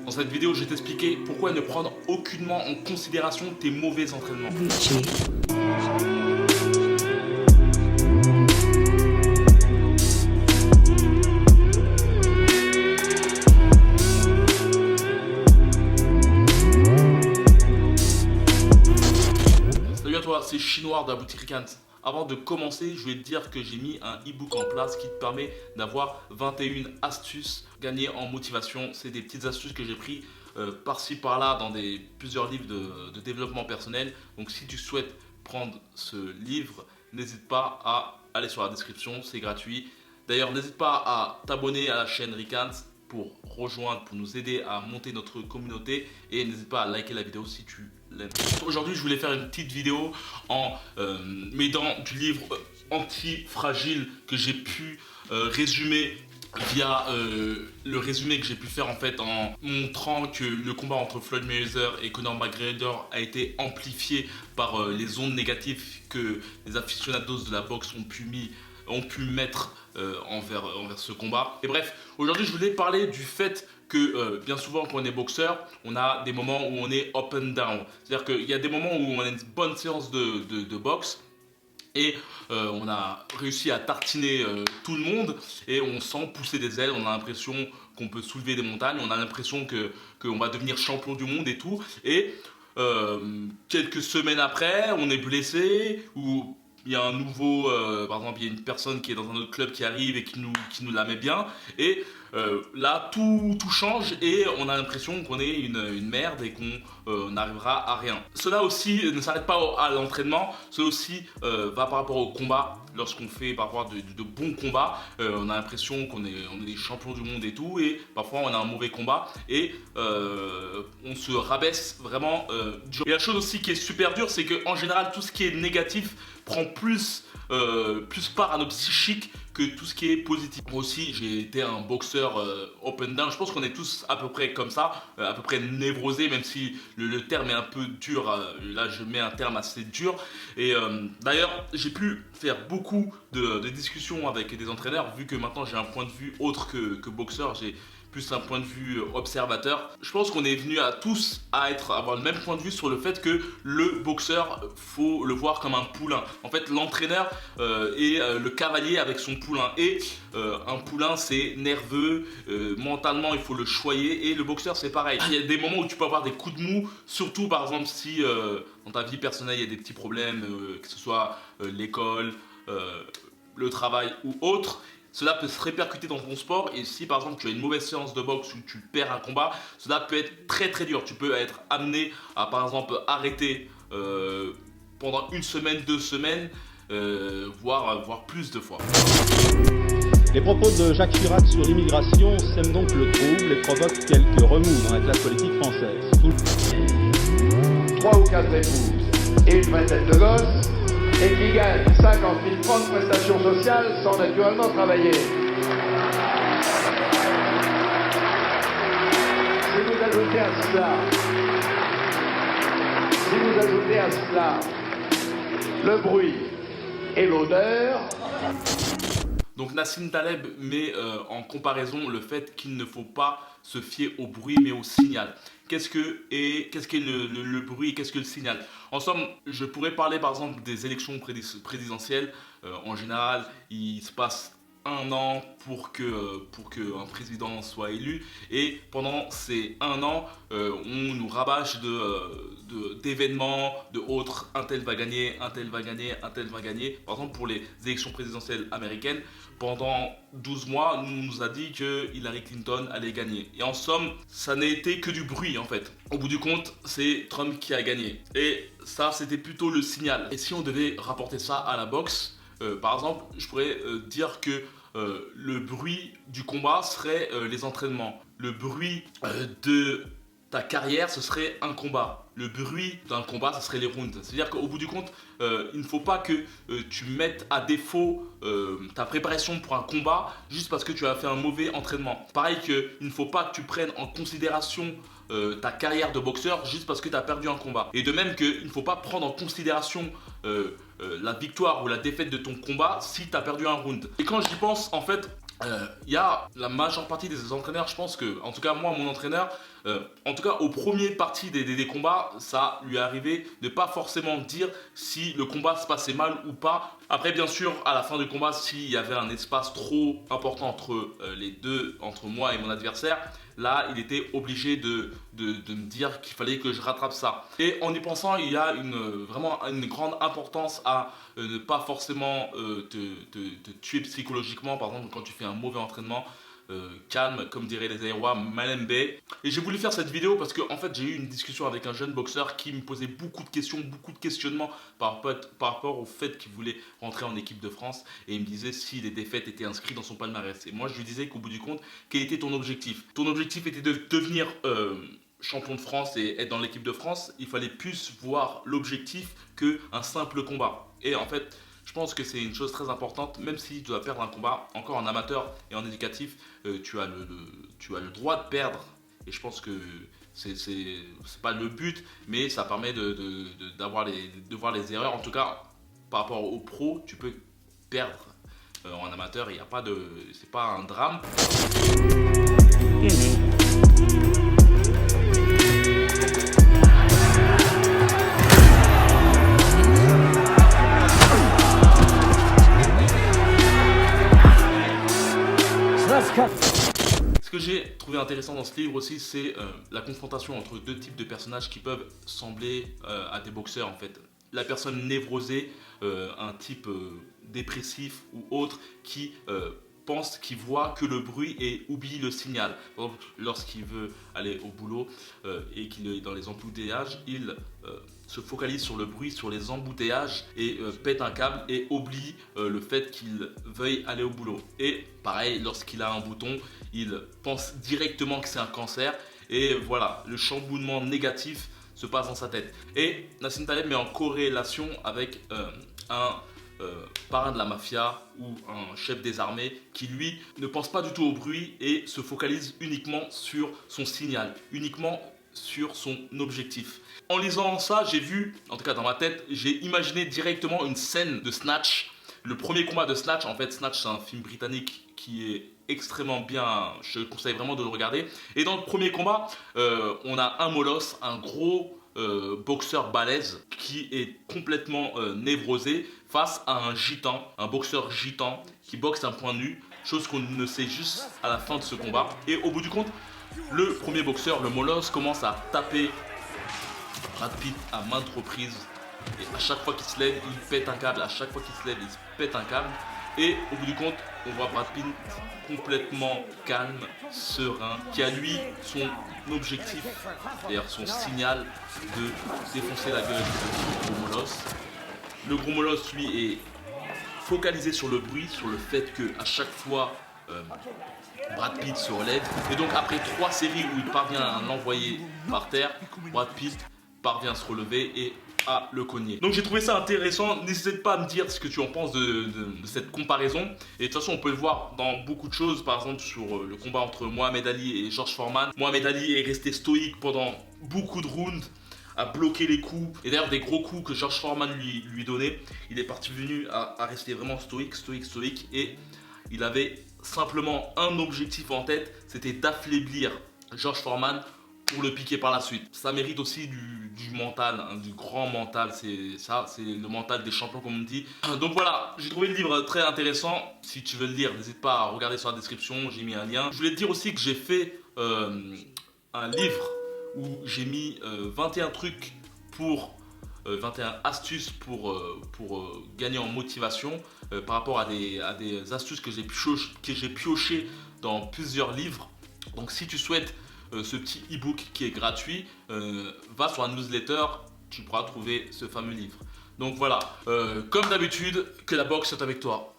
Dans cette vidéo, je vais t'expliquer pourquoi ne prendre aucunement en considération tes mauvais entraînements. Salut à toi, c'est Chinois de la boutique Ricans. Avant de commencer, je vais te dire que j'ai mis un e-book en place qui te permet d'avoir 21 astuces gagnées en motivation. C'est des petites astuces que j'ai pris par-ci par-là dans plusieurs livres de développement personnel. Donc si tu souhaites prendre ce livre, n'hésite pas à aller sur la description, c'est gratuit. D'ailleurs, n'hésite pas à t'abonner à la chaîne Ricans pour nous aider à monter notre communauté, et n'hésite pas à liker la vidéo si tu l'aimes. Aujourd'hui, je voulais faire une petite vidéo en m'aidant du livre Anti-Fragile que j'ai pu résumer via le résumé que j'ai pu faire en fait en montrant que le combat entre Floyd Mayweather et Conor McGregor a été amplifié par les ondes négatives que les aficionados de la boxe ont pu mettre envers ce combat. Et bref, aujourd'hui je voulais parler du fait que bien souvent quand on est boxeur, on a des moments où on est up and down. C'est-à-dire qu'il y a des moments où on a une bonne séance de boxe et on a réussi à tartiner tout le monde et on sent pousser des ailes, on a l'impression qu'on peut soulever des montagnes, on a l'impression qu'on va devenir champion du monde et tout. Et quelques semaines après, on est blessé ou il y a un nouveau, par exemple, il y a une personne qui est dans un autre club qui arrive et qui nous la met bien. Et là, tout change et on a l'impression qu'on est une merde et qu'on n'arrivera à rien. Cela aussi ne s'arrête pas à l'entraînement, cela aussi va par rapport au combat. Lorsqu'on fait parfois de bons combats, on a l'impression qu'on est des champions du monde et tout, et parfois on a un mauvais combat et on se rabaisse vraiment. Et la chose aussi qui est super dure, c'est qu'en général tout ce qui est négatif prend plus part à notre psychique que tout ce qui est positif. Moi aussi j'ai été un boxeur open down, je pense qu'on est tous à peu près comme ça, à peu près névrosés, même si le terme est un peu dur, là je mets un terme assez dur. Et d'ailleurs j'ai pu faire beaucoup de discussions avec des entraîneurs, vu que maintenant j'ai un point de vue autre que boxeur, j'ai plus un point de vue observateur. Je pense qu'on est venu à tous avoir le même point de vue sur le fait que le boxeur, faut le voir comme un poulain. En fait, l'entraîneur est le cavalier avec son poulain. Et un poulain, c'est nerveux, mentalement, il faut le choyer. Et le boxeur, c'est pareil. Il y a des moments où tu peux avoir des coups de mou, surtout par exemple si dans ta vie personnelle, il y a des petits problèmes, que ce soit l'école, le travail ou autre. Cela peut se répercuter dans ton sport, et si par exemple tu as une mauvaise séance de boxe ou tu perds un combat, cela peut être très très dur. Tu peux être amené à par exemple arrêter pendant une semaine, 2 semaines, voire plus de fois. Les propos de Jacques Chirac sur l'immigration sèment donc le trouble et provoquent quelques remous dans la classe politique française. 3 ou 4 épouses et une vingtaine de gosses, et qui gagne 50 000 francs de prestations sociales sans naturellement travailler. Si vous ajoutez à cela le bruit et l'odeur. Donc Nassim Taleb met en comparaison le fait qu'il ne faut pas se fier au bruit mais au signal. Qu'est-ce qu'est le bruit et qu'est-ce que le signal? En somme, je pourrais parler par exemple des élections présidentielles. En général, il se passe un an pour que un président soit élu, et pendant ces un an on nous rabâche d'événements, de autres, un tel va gagner, un tel va gagner, un tel va gagner. Par exemple pour les élections présidentielles américaines, pendant 12 mois on nous a dit que Hillary Clinton allait gagner, et en somme ça n'a été que du bruit en fait. Au bout du compte, c'est Trump qui a gagné, et ça c'était plutôt le signal. Et si on devait rapporter ça à la boxe, par exemple, je pourrais dire que le bruit du combat serait les entraînements. Le bruit de ta carrière, ce serait un combat. Le bruit d'un combat, ce serait les rounds. C'est-à-dire qu'au bout du compte, il ne faut pas que tu mettes à défaut ta préparation pour un combat juste parce que tu as fait un mauvais entraînement. Pareil qu'il ne faut pas que tu prennes en considération ta carrière de boxeur juste parce que tu as perdu un combat. Et de même qu'il ne faut pas prendre en considération la victoire ou la défaite de ton combat si tu as perdu un round. Et quand j'y pense, en fait, il y a la majeure partie des entraîneurs, je pense que, en tout cas moi, mon entraîneur, En tout cas, aux premières parties des combats, ça lui est arrivé de pas forcément dire si le combat se passait mal ou pas. Après, bien sûr, à la fin du combat, s'il y avait un espace trop important entre moi et mon adversaire, là, il était obligé de me dire qu'il fallait que je rattrape ça. Et en y pensant, il y a vraiment une grande importance à ne pas forcément te tuer psychologiquement. Par exemple, quand tu fais un mauvais entraînement, calme, comme diraient les Aérois, Malembe. Et j'ai voulu faire cette vidéo parce que en fait, j'ai eu une discussion avec un jeune boxeur qui me posait beaucoup de questions, beaucoup de questionnements par rapport au fait qu'il voulait rentrer en équipe de France, et il me disait si les défaites étaient inscrites dans son palmarès. Et moi, je lui disais qu'au bout du compte, quel était ton objectif? Ton objectif était de devenir champion de France et être dans l'équipe de France. Il fallait plus voir l'objectif qu'un simple combat. Et en fait, je pense que c'est une chose très importante, même si tu dois perdre un combat, encore en amateur et en éducatif, tu as le droit de perdre. Et je pense que c'est pas le but, mais ça permet de voir les erreurs. En tout cas, par rapport aux pros, tu peux perdre. En amateur, il n'y a pas de, c'est pas un drame. Ce que j'ai trouvé intéressant dans ce livre aussi, c'est la confrontation entre deux types de personnages qui peuvent sembler à des boxeurs en fait. La personne névrosée, un type dépressif ou autre qui pense, qui voit que le bruit et oublie le signal. Par exemple, lorsqu'il veut aller au boulot et qu'il est dans les embouteillages, il se focalise sur le bruit, sur les embouteillages et pète un câble et oublie le fait qu'il veuille aller au boulot. Et pareil, lorsqu'il a un bouton, il pense directement que c'est un cancer et voilà, le chamboulement négatif se passe dans sa tête. Et Nassim Taleb met en corrélation avec un parrain de la mafia ou un chef des armées qui lui ne pense pas du tout au bruit et se focalise uniquement sur son signal, uniquement sur son objectif. En lisant ça, j'ai vu, en tout cas dans ma tête, j'ai imaginé directement une scène de Snatch. Le premier combat de Snatch, en fait Snatch c'est un film britannique qui est extrêmement bien, je conseille vraiment de le regarder. Et dans le premier combat, on a un molosse, un gros boxeur balèze qui est complètement névrosé face à un gitan, un boxeur gitan qui boxe un point nu, chose qu'on ne sait juste à la fin de ce combat. Et au bout du compte, le premier boxeur, le molosse, commence à taper Brad Pitt à maintes reprises. Et à chaque fois qu'il se lève, il pète un câble. À chaque fois qu'il se lève, il pète un câble. Et au bout du compte, on voit Brad Pitt complètement calme, serein, qui a lui son objectif, d'ailleurs son signal de défoncer la gueule du gros molosse. Le gros molosse, lui, est focalisé sur le bruit, sur le fait que à chaque fois Brad Pitt se relève. Et donc après 3 séries où il parvient à l'envoyer par terre, Brad Pitt parvient à se relever et à le cogner. Donc j'ai trouvé ça intéressant. N'hésite pas à me dire ce que tu en penses de cette comparaison. Et de toute façon on peut le voir dans beaucoup de choses. Par exemple sur le combat entre Mohamed Ali et George Foreman. Mohamed Ali est resté stoïque pendant beaucoup de rounds, à bloquer les coups. Et d'ailleurs des gros coups que George Foreman lui donnait, il est parvenu à rester vraiment stoïque. Et il avait simplement un objectif en tête, c'était d'affaiblir George Foreman pour le piquer par la suite. Ça mérite aussi du mental, hein, du grand mental, c'est le mental des champions comme on dit. Donc voilà, j'ai trouvé le livre très intéressant. Si tu veux le lire, n'hésite pas à regarder sur la description, j'ai mis un lien. Je voulais te dire aussi que j'ai fait un livre où j'ai mis 21 trucs pour 21 astuces pour gagner en motivation par rapport à des astuces que j'ai pioché dans plusieurs livres. Donc si tu souhaites ce petit e-book qui est gratuit, va sur la newsletter, tu pourras trouver ce fameux livre. Donc voilà, comme d'habitude, que la boxe soit avec toi.